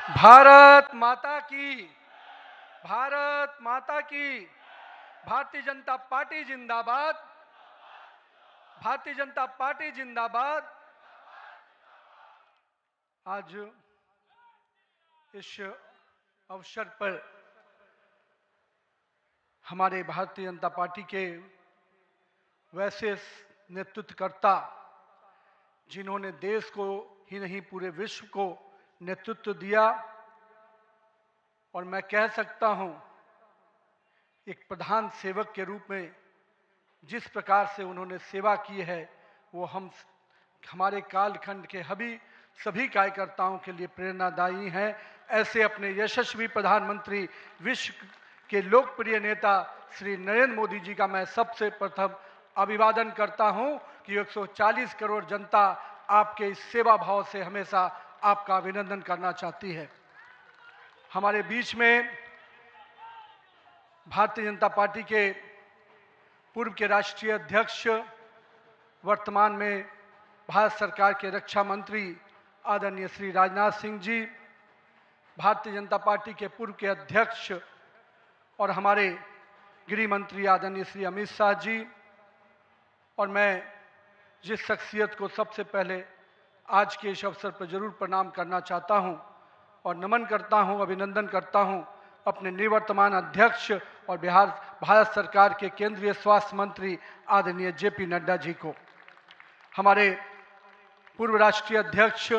भारत माता की, भारत माता की। भारतीय जनता पार्टी जिंदाबाद, भारतीय जनता पार्टी जिंदाबाद। आज इस अवसर पर हमारे भारतीय जनता पार्टी के वैसे नेतृत्वकर्ता, जिन्होंने देश को ही नहीं पूरे विश्व को नेतृत्व दिया, और मैं कह सकता हूं एक प्रधान सेवक के रूप में जिस प्रकार से उन्होंने सेवा की है, वो हमारे कालखंड के सभी कार्यकर्ताओं के लिए प्रेरणादायी हैं। ऐसे अपने यशस्वी प्रधानमंत्री, विश्व के लोकप्रिय नेता श्री नरेंद्र मोदी जी का मैं सबसे प्रथम अभिवादन करता हूं कि 140 करोड़ जनता आपके इस सेवा भाव से हमेशा आपका अभिनंदन करना चाहती है। हमारे बीच में भारतीय जनता पार्टी के पूर्व के राष्ट्रीय अध्यक्ष, वर्तमान में भारत सरकार के रक्षा मंत्री आदरणीय श्री राजनाथ सिंह जी, भारतीय जनता पार्टी के पूर्व के अध्यक्ष और हमारे गृह मंत्री आदरणीय श्री अमित शाह जी, और मैं जिस शख्सियत को सबसे पहले आज के इस अवसर पर जरूर प्रणाम करना चाहता हूं और नमन करता हूं, अभिनंदन करता हूं, अपने निवर्तमान अध्यक्ष और भारत सरकार के केंद्रीय स्वास्थ्य मंत्री आदरणीय जेपी नड्डा जी को, हमारे पूर्व राष्ट्रीय अध्यक्ष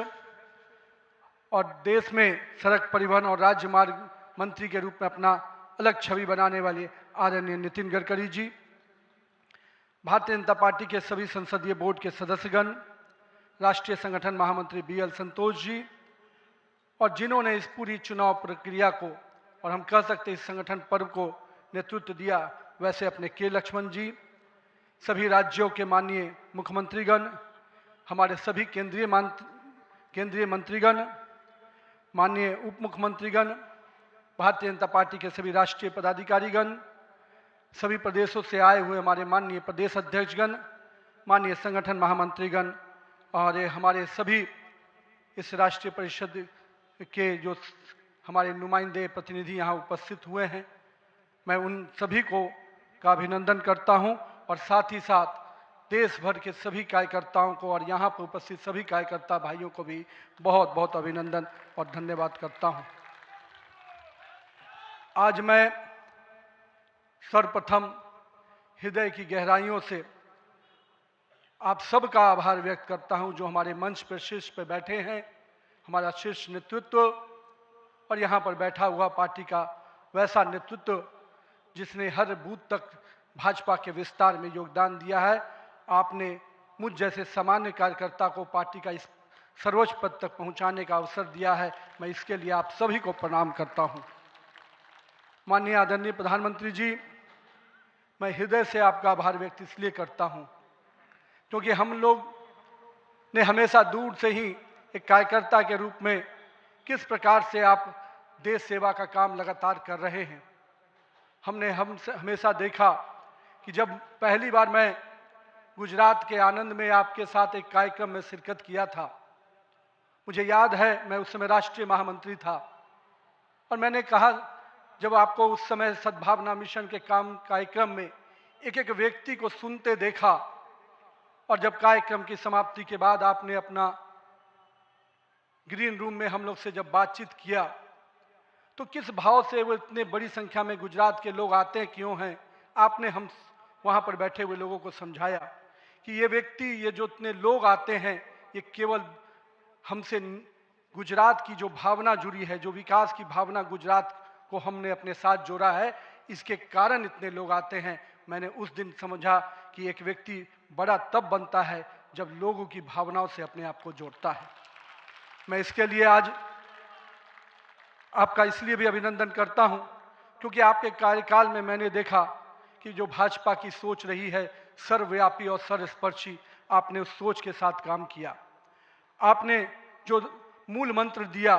और देश में सड़क परिवहन और राज्य मार्ग मंत्री के रूप में अपना अलग छवि बनाने वाले आदरणीय नितिन गडकरी जी, भारतीय जनता पार्टी के सभी संसदीय बोर्ड के सदस्यगण, राष्ट्रीय संगठन महामंत्री बीएल संतोष जी, और जिन्होंने इस पूरी चुनाव प्रक्रिया को और हम कह सकते इस संगठन पर्व को नेतृत्व दिया, वैसे अपने के लक्ष्मण जी, सभी राज्यों के माननीय मुख्यमंत्रीगण, हमारे सभी केंद्रीय मंत्रीगण, माननीय उप मुख्यमंत्रीगण, भारतीय जनता पार्टी के सभी राष्ट्रीय पदाधिकारीगण, सभी प्रदेशों से आए हुए हमारे माननीय प्रदेश अध्यक्षगण, माननीय संगठन महामंत्रीगण, और हमारे सभी इस राष्ट्रीय परिषद के जो हमारे नुमाइंदे प्रतिनिधि यहाँ उपस्थित हुए हैं, मैं उन सभी को का अभिनंदन करता हूं और साथ ही साथ देश भर के सभी कार्यकर्ताओं को और यहाँ पर उपस्थित सभी कार्यकर्ता भाइयों को भी बहुत बहुत अभिनंदन और धन्यवाद करता हूं। आज मैं सर्वप्रथम हृदय की गहराइयों से आप सबका आभार व्यक्त करता हूं जो हमारे मंच पर शीर्ष पर बैठे हैं, हमारा शीर्ष नेतृत्व, और यहाँ पर बैठा हुआ पार्टी का वैसा नेतृत्व जिसने हर बूथ तक भाजपा के विस्तार में योगदान दिया है। आपने मुझ जैसे सामान्य कार्यकर्ता को पार्टी का इस सर्वोच्च पद तक पहुंचाने का अवसर दिया है, मैं इसके लिए आप सभी को प्रणाम करता हूं। माननीय आदरणीय प्रधानमंत्री जी, मैं हृदय से आपका आभार व्यक्त इसलिए करता हूं क्योंकि हम लोग ने हमेशा दूर से ही एक कार्यकर्ता के रूप में किस प्रकार से आप देश सेवा का काम लगातार कर रहे हैं, हमने हमेशा देखा कि जब पहली बार मैं गुजरात के आनंद में आपके साथ एक कार्यक्रम में शिरकत किया था, मुझे याद है मैं उस समय राष्ट्रीय महामंत्री था, और मैंने कहा जब आपको उस समय सद्भावना मिशन के कार्यक्रम में एक एक व्यक्ति को सुनते देखा, और जब कार्यक्रम की समाप्ति के बाद आपने अपना ग्रीन रूम में हम लोग से जब बातचीत किया, तो किस भाव से वो इतने बड़ी संख्या में गुजरात के लोग आते क्यों हैं, आपने हम वहाँ पर बैठे हुए लोगों को समझाया कि ये व्यक्ति, ये जो इतने लोग आते हैं, ये केवल हमसे गुजरात की जो भावना जुड़ी है, जो विकास की भावना गुजरात को हमने अपने साथ जोड़ा है, इसके कारण इतने लोग आते हैं। मैंने उस दिन समझा कि एक व्यक्ति बड़ा तब बनता है जब लोगों की भावनाओं से अपने आप को जोड़ता है। मैं इसके लिए आज आपका इसलिए भी अभिनंदन करता हूं क्योंकि आपके कार्यकाल में मैंने देखा कि जो भाजपा की सोच रही है सर्वव्यापी और सर्वस्पर्शी, आपने उस सोच के साथ काम किया। आपने जो मूल मंत्र दिया,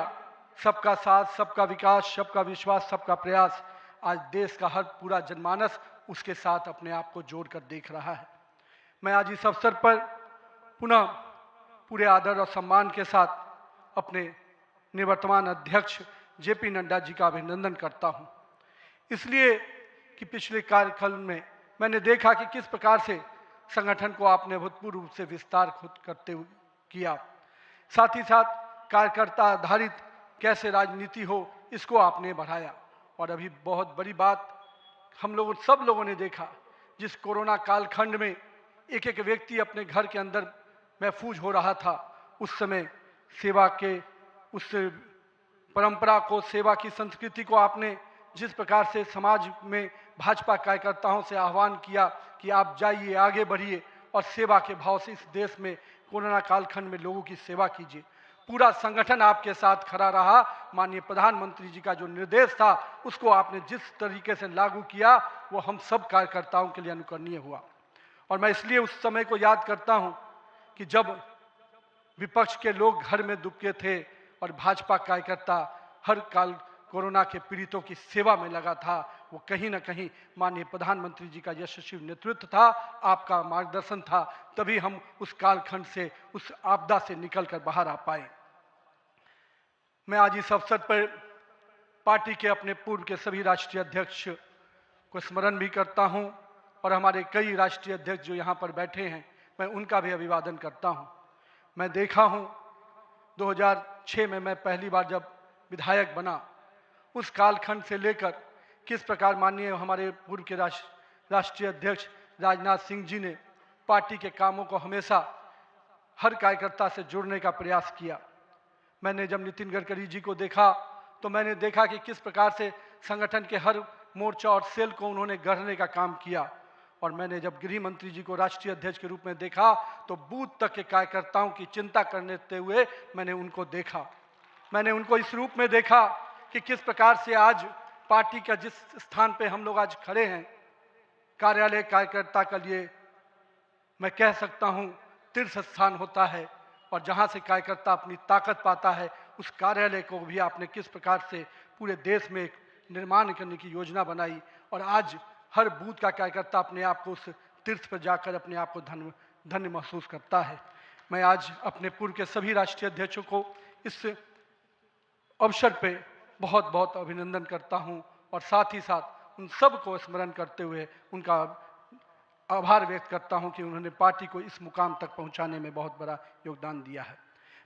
सबका साथ, सबका विकास, सबका विश्वास, सबका प्रयास, आज देश का हर पूरा जनमानस उसके साथ अपने आप को जोड़कर देख रहा है। मैं आज इस अवसर पर पुनः पूरे आदर और सम्मान के साथ अपने निवर्तमान अध्यक्ष जेपी नड्डा जी का अभिनंदन करता हूं, इसलिए कि पिछले कार्यकाल में मैंने देखा कि किस प्रकार से संगठन को आपने अभूतपूर्व रूप से विस्तार खुद करते हुए किया। साथ ही साथ कार्यकर्ता आधारित कैसे राजनीति हो, इसको आपने बढ़ाया। और अभी बहुत बड़ी बात हम लोगों सब लोगों ने देखा, जिस कोरोना कालखंड में एक एक व्यक्ति अपने घर के अंदर महफूज हो रहा था, उस समय सेवा के उस परंपरा को, सेवा की संस्कृति को आपने जिस प्रकार से समाज में भाजपा कार्यकर्ताओं से आह्वान किया कि आप जाइए, आगे बढ़िए और सेवा के भाव से इस देश में कोरोना कालखंड में लोगों की सेवा कीजिए, पूरा संगठन आपके साथ खड़ा रहा। माननीय प्रधानमंत्री जी का जो निर्देश था, उसको आपने जिस तरीके से लागू किया, वो हम सब कार्यकर्ताओं के लिए अनुकरणीय हुआ। और मैं इसलिए उस समय को याद करता हूं कि जब विपक्ष के लोग घर में दुबके थे और भाजपा कार्यकर्ता हर काल कोरोना के पीड़ितों की सेवा में लगा था, वो कहीं ना कहीं माननीय प्रधानमंत्री जी का यशस्वी नेतृत्व था, आपका मार्गदर्शन था, तभी हम उस कालखंड से, उस आपदा से निकलकर बाहर आ पाए। मैं आज इस अवसर पर पार्टी के अपने पूर्व के सभी राष्ट्रीय अध्यक्ष को स्मरण भी करता हूं और हमारे कई राष्ट्रीय अध्यक्ष जो यहाँ पर बैठे हैं, मैं उनका भी अभिवादन करता हूं। मैं देखा हूं 2006 में मैं पहली बार जब विधायक बना, उस कालखंड से लेकर किस प्रकार माननीय हमारे पूर्व के राष्ट्रीय अध्यक्ष राजनाथ सिंह जी ने पार्टी के कामों को हमेशा हर कार्यकर्ता से जुड़ने का प्रयास किया। मैंने जब नितिन गडकरी जी को देखा, तो मैंने देखा कि किस प्रकार से संगठन के हर मोर्चा और सेल को उन्होंने गढ़ने का काम किया। और मैंने जब गृह मंत्री जी को राष्ट्रीय अध्यक्ष के रूप में देखा, तो बूथ तक के कार्यकर्ताओं की चिंता करते हुए मैंने उनको देखा। मैंने उनको इस रूप में देखा कि किस प्रकार से आज पार्टी का जिस स्थान पे हम लोग आज खड़े हैं, कार्यालय कार्यकर्ता के लिए मैं कह सकता हूं तीर्थ स्थान होता है, और जहां से कार्यकर्ता अपनी ताकत पाता है, उस कार्यालय को भी आपने किस प्रकार से पूरे देश में एक निर्माण करने की योजना बनाई। और आज हर बूथ का कार्यकर्ता अपने आप को उस तीर्थ पर जाकर अपने आप को धन्य महसूस करता है। मैं आज अपने पूर्व के सभी राष्ट्रीय अध्यक्षों को इस अवसर पे बहुत बहुत अभिनंदन करता हूं और साथ ही साथ उन सब को स्मरण करते हुए उनका आभार व्यक्त करता हूं कि उन्होंने पार्टी को इस मुकाम तक पहुंचाने में बहुत बड़ा योगदान दिया है।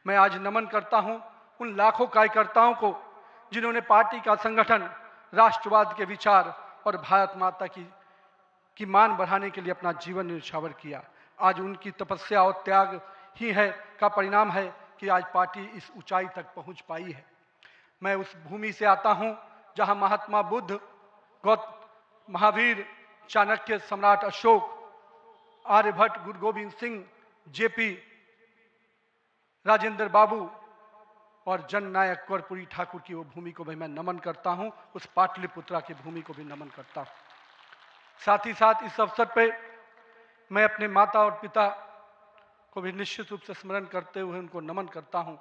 मैं आज नमन करता हूं उन लाखों कार्यकर्ताओं को जिन्होंने पार्टी का संगठन, राष्ट्रवाद के विचार और भारत माता की मान बढ़ाने के लिए अपना जीवन न्यौछावर किया। आज उनकी तपस्या और त्याग ही है का परिणाम है कि आज पार्टी इस ऊंचाई तक पहुंच पाई है। मैं उस भूमि से आता हूं जहां महात्मा बुद्ध, महावीर, चाणक्य, सम्राट अशोक, आर्यभट्ट, गुरु गोविंद सिंह, जेपी, राजेंद्र बाबू और जननायक कर्पूरी ठाकुर की वो भूमि को भी मैं नमन करता हूं, उस पाटलिपुत्रा की भूमि को भी नमन करता हूं। साथ ही साथ इस अवसर पे मैं अपने माता और पिता को भी निश्चित रूप से स्मरण करते हुए उनको नमन करता हूं,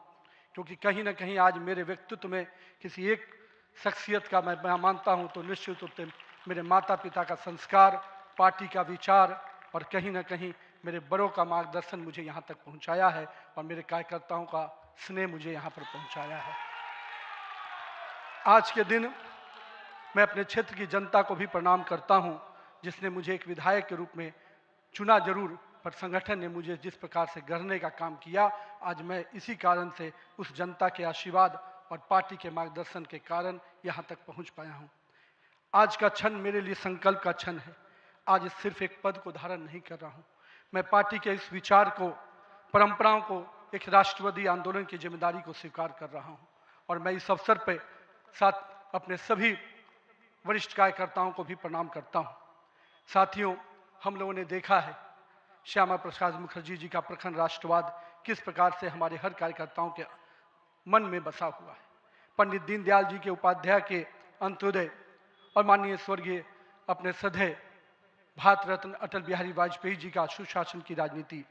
क्योंकि कहीं ना कहीं आज मेरे व्यक्तित्व में किसी एक शख्सियत का मैं मानता हूं तो निश्चित रूप से मेरे माता पिता का संस्कार, पार्टी का विचार और कहीं ना कहीं मेरे बड़ों का मार्गदर्शन मुझे यहाँ तक पहुँचाया है और मेरे कार्यकर्ताओं का स्नेह मुझे यहाँ पर पहुँचाया है। आज के दिन मैं अपने क्षेत्र की जनता को भी प्रणाम करता हूँ, जिसने मुझे एक विधायक के रूप में चुना जरूर, पर संगठन ने मुझे जिस प्रकार से गढ़ने का काम किया, आज मैं इसी कारण से उस जनता के आशीर्वाद और पार्टी के मार्गदर्शन के कारण यहाँ तक पहुँच पाया हूँ। आज का क्षण मेरे लिए संकल्प का क्षण है। आज सिर्फ एक पद को धारण नहीं कर रहा हूँ, मैं पार्टी के इस विचार को, परंपराओं को, एक राष्ट्रवादी आंदोलन की जिम्मेदारी को स्वीकार कर रहा हूँ। और मैं इस अवसर पर साथ अपने सभी वरिष्ठ कार्यकर्ताओं को भी प्रणाम करता हूँ। साथियों, हम लोगों ने देखा है श्यामा प्रसाद मुखर्जी जी का प्रखर राष्ट्रवाद किस प्रकार से हमारे हर कार्यकर्ताओं के मन में बसा हुआ है। पंडित दीनदयाल जी के उपाध्याय के अंत्योदय और माननीय स्वर्गीय अपने सदैव भारत रत्न अटल बिहारी वाजपेयी जी का सुशासन की राजनीति,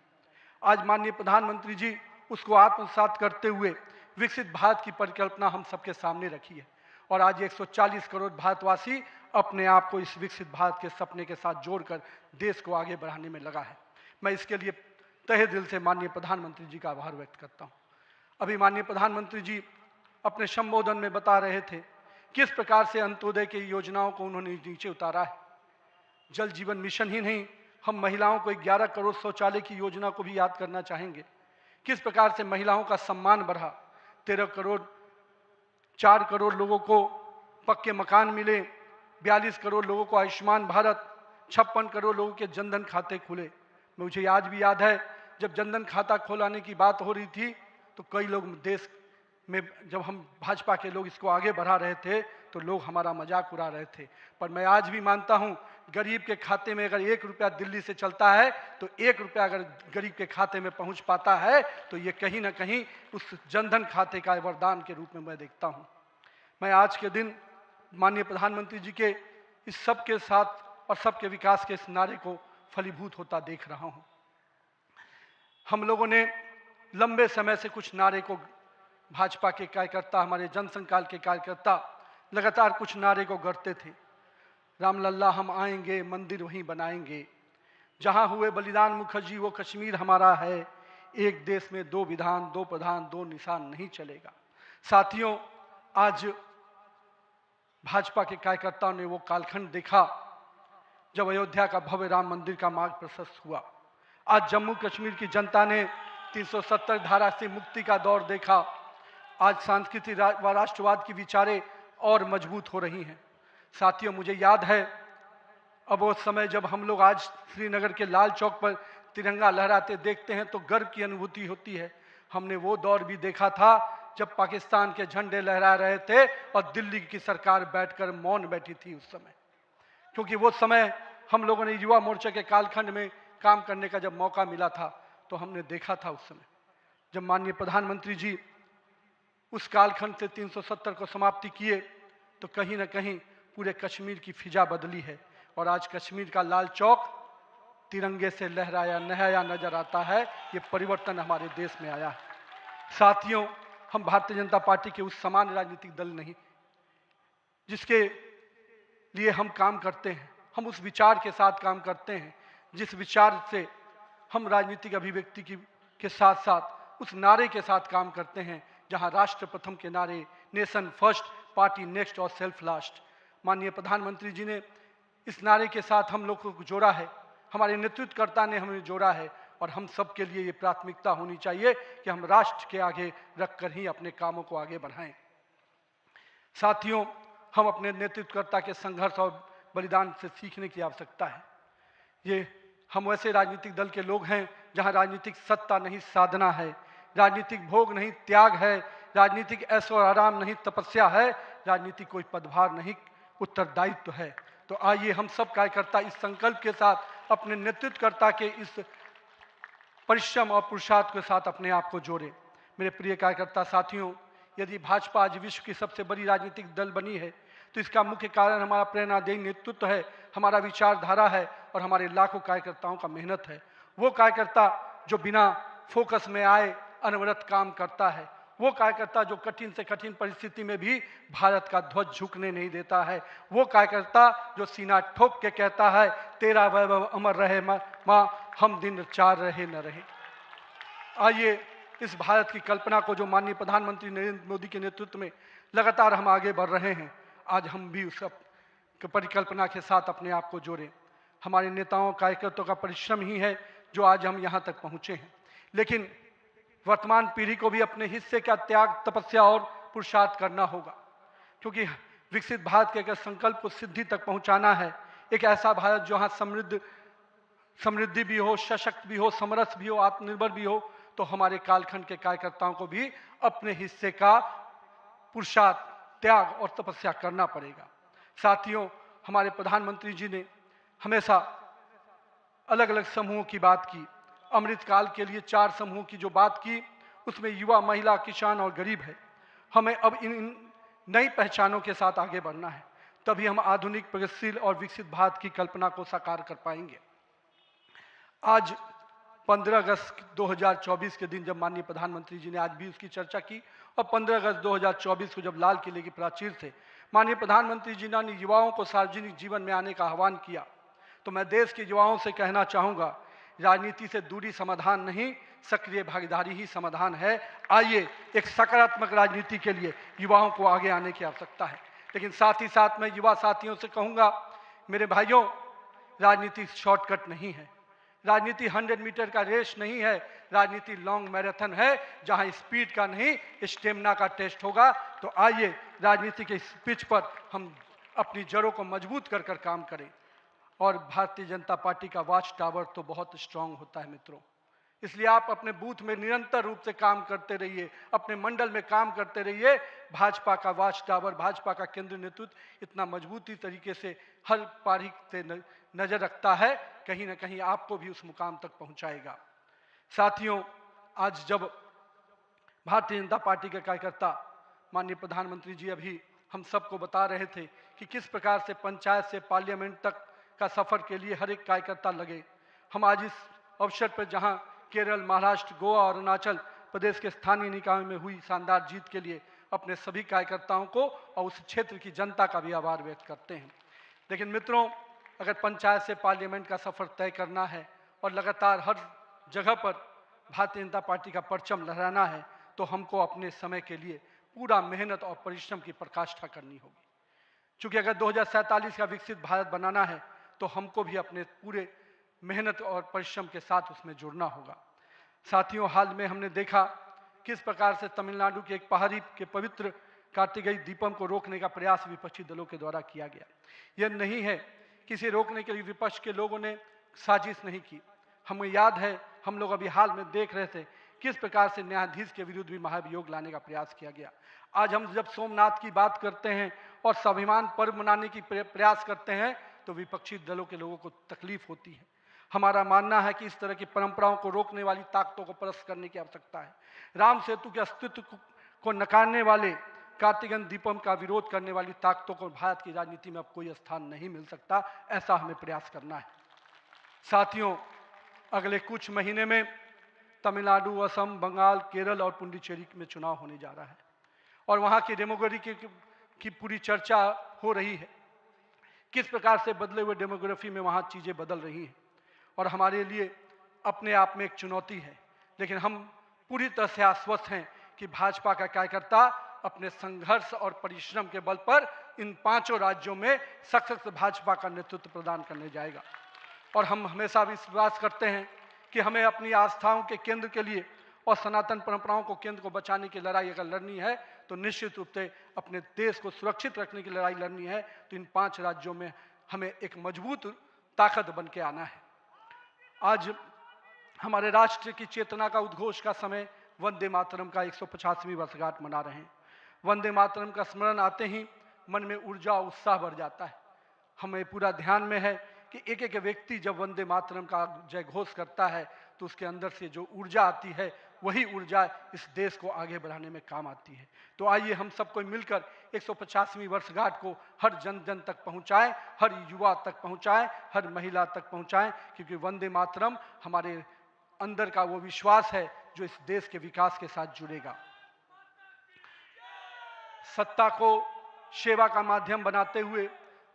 आज माननीय प्रधानमंत्री जी उसको आत्मसात करते हुए विकसित भारत की परिकल्पना हम सबके सामने रखी है। और आज 140 करोड़ भारतवासी अपने आप को इस विकसित भारत के सपने के साथ जोड़कर देश को आगे बढ़ाने में लगा है। मैं इसके लिए तहे दिल से माननीय प्रधानमंत्री जी का आभार व्यक्त करता हूँ। अभी माननीय प्रधानमंत्री जी अपने संबोधन में बता रहे थे किस प्रकार से अंत्योदय की योजनाओं को उन्होंने नीचे उतारा है। जल जीवन मिशन ही नहीं, हम महिलाओं को 11 करोड़ शौचालय की योजना को भी याद करना चाहेंगे। किस प्रकार से महिलाओं का सम्मान बढ़ा, 13 करोड़ 4 करोड़ लोगों को पक्के मकान मिले, 42 करोड़ लोगों को आयुष्मान भारत, 56 करोड़ लोगों के जनधन खाते खुले। मुझे आज भी याद है जब जनधन खाता खोलाने की बात हो रही थी तो कई लोग देश में, जब हम भाजपा के लोग इसको आगे बढ़ा रहे थे तो लोग हमारा मजाक उड़ा रहे थे। पर मैं आज भी मानता हूं गरीब के खाते में अगर 1 रुपया दिल्ली से चलता है तो 1 रुपया अगर गरीब के खाते में पहुंच पाता है तो ये कहीं ना कहीं उस जनधन खाते का वरदान के रूप में मैं देखता हूं। मैं आज के दिन माननीय प्रधानमंत्री जी के इस सब के साथ और सबके विकास के इस नारे को फलीभूत होता देख रहा हूं। हम लोगों ने लंबे समय से कुछ नारे को, भाजपा के कार्यकर्ता, हमारे जनसंकाल के कार्यकर्ता लगातार कुछ नारे को गढ़ते थे। रामलल्ला हम आएंगे, मंदिर वहीं बनाएंगे, जहां हुए बलिदान मुखर्जी वो कश्मीर हमारा है, एक देश में 2 विधान 2 प्रधान 2 निशान नहीं चलेगा। साथियों, आज भाजपा के कार्यकर्ताओं ने वो कालखंड देखा जब अयोध्या का भव्य राम मंदिर का मार्ग प्रशस्त हुआ। आज जम्मू कश्मीर की जनता ने 370 धारा से मुक्ति का दौर देखा। आज सांस्कृतिक व राष्ट्रवाद की विचारें और मजबूत हो रही हैं। साथियों, मुझे याद है अब वो समय जब हम लोग आज श्रीनगर के लाल चौक पर तिरंगा लहराते देखते हैं तो गर्व की अनुभूति होती है। हमने वो दौर भी देखा था जब पाकिस्तान के झंडे लहरा रहे थे और दिल्ली की सरकार बैठकर मौन बैठी थी उस समय, क्योंकि वो समय हम लोगों ने युवा मोर्चा के कालखंड में काम करने का जब मौका मिला था तो हमने देखा था उस समय जब माननीय प्रधानमंत्री जी उस कालखंड से 370 को समाप्ति किए तो कहीं ना कहीं पूरे कश्मीर की फिजा बदली है और आज कश्मीर का लाल चौक तिरंगे से लहराया नहाया नजर आता है। ये परिवर्तन हमारे देश में आया है। साथियों, हम भारतीय जनता पार्टी के उस समान राजनीतिक दल नहीं जिसके लिए हम काम करते हैं, हम उस विचार के साथ काम करते हैं जिस विचार से हम राजनीतिक अभिव्यक्ति के साथ साथ उस नारे के साथ काम करते हैं जहां राष्ट्र प्रथम के नारे, नेशन फर्स्ट, पार्टी नेक्स्ट और सेल्फ लास्ट, माननीय प्रधानमंत्री जी ने इस नारे के साथ हम लोग को जोड़ा है, हमारे नेतृत्वकर्ता ने हमें जोड़ा है और हम सब के लिए ये प्राथमिकता होनी चाहिए कि हम राष्ट्र के आगे रखकर ही अपने कामों को आगे बढ़ाएं। साथियों, हम अपने नेतृत्वकर्ता के संघर्ष और बलिदान से सीखने की आवश्यकता है। ये हम वैसे राजनीतिक दल के लोग हैं जहां राजनीतिक सत्ता नहीं साधना है, राजनीतिक भोग नहीं त्याग है, राजनीतिक ऐशो आराम नहीं तपस्या है, राजनीतिक कोई पदभार नहीं उत्तरदायित्व है। तो आइए हम सब कार्यकर्ता इस संकल्प के साथ अपने नेतृत्वकर्ता के इस परिश्रम और पुरुषार्थ के साथ अपने आप को जोड़े। मेरे प्रिय कार्यकर्ता साथियों, यदि भाजपा आज विश्व की सबसे बड़ी राजनीतिक दल बनी है तो इसका मुख्य कारण हमारा प्रेरणादायी नेतृत्व है, हमारा विचारधारा है और हमारे लाखों कार्यकर्ताओं का मेहनत है। वो कार्यकर्ता जो बिना फोकस में आए अनवरत काम करता है, वो कार्यकर्ता जो कठिन से कठिन परिस्थिति में भी भारत का ध्वज झुकने नहीं देता है, वो कार्यकर्ता जो सीना ठोक के कहता है तेरा वैभव अमर रहे माँ, हम दिन 4 रहे न रहे। आइए इस भारत की कल्पना को जो माननीय प्रधानमंत्री नरेंद्र मोदी के नेतृत्व में लगातार हम आगे बढ़ रहे हैं, आज हम भी उस परिकल्पना के साथ अपने आप को जोड़ें। हमारे नेताओं कार्यकर्ताओं का परिश्रम ही है जो आज हम यहाँ तक पहुँचे हैं, लेकिन वर्तमान पीढ़ी को भी अपने हिस्से का त्याग, तपस्या और पुरुषार्थ करना होगा, क्योंकि विकसित भारत के अगर संकल्प को सिद्धि तक पहुँचाना है, एक ऐसा भारत जहाँ समृद्धि भी हो, सशक्त भी हो, समरस भी हो, आत्मनिर्भर भी हो, तो हमारे कालखंड के कार्यकर्ताओं को भी अपने हिस्से का पुरुषार्थ, त्याग और तपस्या करना पड़ेगा। साथियों, हमारे प्रधानमंत्री जी ने हमेशा अलग अलग समूहों की बात की। अमृत काल के लिए 4 समूहों की जो बात की उसमें युवा, महिला, किसान और गरीब है। हमें अब इन नई पहचानों के साथ आगे बढ़ना है, तभी हम आधुनिक, प्रगतिशील और विकसित भारत की कल्पना को साकार कर पाएंगे। आज 15 अगस्त 2024 के दिन जब माननीय प्रधानमंत्री जी ने आज भी उसकी चर्चा की और 15 अगस्त 2024 को जब लाल किले की प्राचीर से माननीय प्रधानमंत्री जी ने युवाओं को सार्वजनिक जीवन में आने का आह्वान किया, तो मैं देश के युवाओं से कहना चाहूँगा, राजनीति से दूरी समाधान नहीं, सक्रिय भागीदारी ही समाधान है। आइए एक सकारात्मक राजनीति के लिए युवाओं को आगे आने की आवश्यकता है। लेकिन साथ ही साथ मैं युवा साथियों से कहूँगा, मेरे भाइयों, राजनीति शॉर्टकट नहीं है, राजनीति 100 मीटर का रेस नहीं है, राजनीति लॉन्ग मैराथन है, जहां स्पीड का नहीं स्टेमिना का टेस्ट होगा। तो आइए राजनीति के इस पिच पर हम अपनी जड़ों को मजबूत कर कर काम करें। और भारतीय जनता पार्टी का वॉच टावर तो बहुत स्ट्रांग होता है मित्रों, इसलिए आप अपने बूथ में निरंतर रूप से काम करते रहिए, अपने मंडल में काम करते रहिए। भाजपा का वॉच टावर, भाजपा का केंद्रीय नेतृत्व इतना मजबूती तरीके से हर पारी से नजर रखता है, कहीं ना कहीं आपको भी उस मुकाम तक पहुंचाएगा। साथियों, आज जब भारतीय जनता पार्टी के कार्यकर्ता, माननीय प्रधानमंत्री जी अभी हम सबको बता रहे थे कि किस प्रकार से पंचायत से पार्लियामेंट तक का सफर के लिए हर एक कार्यकर्ता लगे, हम आज इस अवसर पर जहां केरल, महाराष्ट्र, गोवा और अरुणाचल प्रदेश के स्थानीय निकायों में हुई शानदार जीत के लिए अपने सभी कार्यकर्ताओं को और उस क्षेत्र की जनता का भी आभार व्यक्त करते हैं। लेकिन मित्रों, अगर पंचायत से पार्लियामेंट का सफर तय करना है और लगातार हर जगह पर भारतीय जनता पार्टी का परचम लहराना है, तो हमको अपने समय के लिए पूरा मेहनत और परिश्रम की पराकाष्ठा करनी होगी। चूंकि अगर 2047 का विकसित भारत बनाना है, तो हमको भी अपने पूरे मेहनत और परिश्रम के साथ उसमें जुड़ना होगा। साथियों, हाल में हमने देखा किस प्रकार से तमिलनाडु के एक पहाड़ी के पवित्र कार्तिकेय दीपम को रोकने का प्रयास विपक्षी दलों के द्वारा किया गया। यह नहीं है कि इसे रोकने के लिए विपक्ष के लोगों ने साजिश नहीं की। हमें याद है, हम लोग अभी हाल में देख रहे थे किस प्रकार से न्यायाधीश के विरुद्ध भी महाभियोग लाने का प्रयास किया गया। आज हम जब सोमनाथ की बात करते हैं और स्वाभिमान पर्व मनाने की प्रयास करते हैं, तो विपक्षी दलों के लोगों को तकलीफ होती है। हमारा मानना है कि इस तरह की परंपराओं को रोकने वाली ताकतों को परास्त करने की आवश्यकता है। राम सेतु के अस्तित्व को नकारने वाले, कार्तिकेय दीपम का विरोध करने वाली ताकतों को भारत की राजनीति में अब कोई स्थान नहीं मिल सकता, ऐसा हमें प्रयास करना है। साथियों, अगले कुछ महीने में तमिलनाडु, असम, बंगाल, केरल और पुडुचेरी में चुनाव होने जा रहा है और वहाँ की डेमोग्राफी की पूरी चर्चा हो रही है। किस प्रकार से बदले हुए डेमोग्राफी में वहाँ चीज़ें बदल रही हैं और हमारे लिए अपने आप में एक चुनौती है। लेकिन हम पूरी तरह से आश्वस्त हैं कि भाजपा का कार्यकर्ता अपने संघर्ष और परिश्रम के बल पर इन 5 राज्यों में सशक्त भाजपा का नेतृत्व प्रदान करने जाएगा। और हम हमेशा विश्वास करते हैं कि हमें अपनी आस्थाओं के केंद्र के लिए और सनातन परंपराओं को केंद्र को बचाने की लड़ाई अगर लड़नी है, तो निश्चित रूप से अपने देश को सुरक्षित रखने की लड़ाई लड़नी है, तो इन 5 राज्यों में हमें एक मजबूत ताकत बन के आना है। आज हमारे राष्ट्र की चेतना का उद्घोष का समय वंदे मातरम का 150वीं वर्षगांठ मना रहे हैं। वंदे मातरम का स्मरण आते ही मन में ऊर्जा और उत्साह बढ़ जाता है। हमें पूरा ध्यान में है कि एक एक व्यक्ति जब वंदे मातरम का जय घोष करता है, तो उसके अंदर से जो ऊर्जा आती है, वही ऊर्जा इस देश को आगे बढ़ाने में काम आती है। तो आइए हम सबको मिलकर 150वीं वर्षगांठ को हर जन जन तक पहुंचाएं, हर युवा तक पहुंचाएं, हर महिला तक पहुंचाएं, क्योंकि वंदे मातरम हमारे अंदर का वो विश्वास है जो इस देश के विकास के साथ जुड़ेगा। सत्ता को सेवा का माध्यम बनाते हुए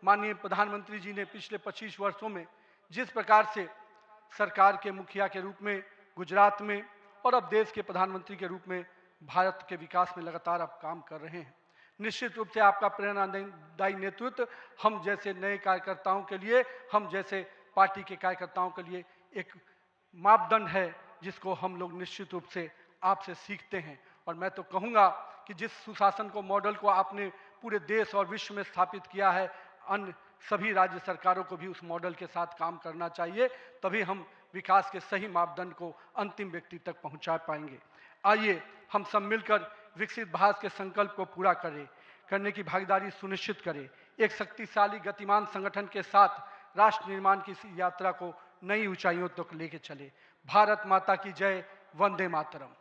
माननीय प्रधानमंत्री जी ने पिछले 25 वर्षों में जिस प्रकार से सरकार के मुखिया के रूप में गुजरात में और अब देश के प्रधानमंत्री के रूप में भारत के विकास में लगातार अब काम कर रहे हैं, निश्चित रूप से आपका प्रेरणादायी नेतृत्व हम जैसे नए कार्यकर्ताओं के लिए, हम जैसे पार्टी के कार्यकर्ताओं के लिए एक मापदंड है जिसको हम लोग निश्चित रूप से आपसे सीखते हैं। और मैं तो कहूँगा कि जिस सुशासन को मॉडल को आपने पूरे देश और विश्व में स्थापित किया है, अन्य सभी राज्य सरकारों को भी उस मॉडल के साथ काम करना चाहिए, तभी हम विकास के सही मापदंड को अंतिम व्यक्ति तक पहुंचा पाएंगे। आइए हम सब मिलकर विकसित भारत के संकल्प को पूरा करने की भागीदारी सुनिश्चित करें। एक शक्तिशाली गतिमान संगठन के साथ राष्ट्र निर्माण की इस यात्रा को नई ऊंचाइयों तक लेके चले। भारत माता की जय। वंदे मातरम।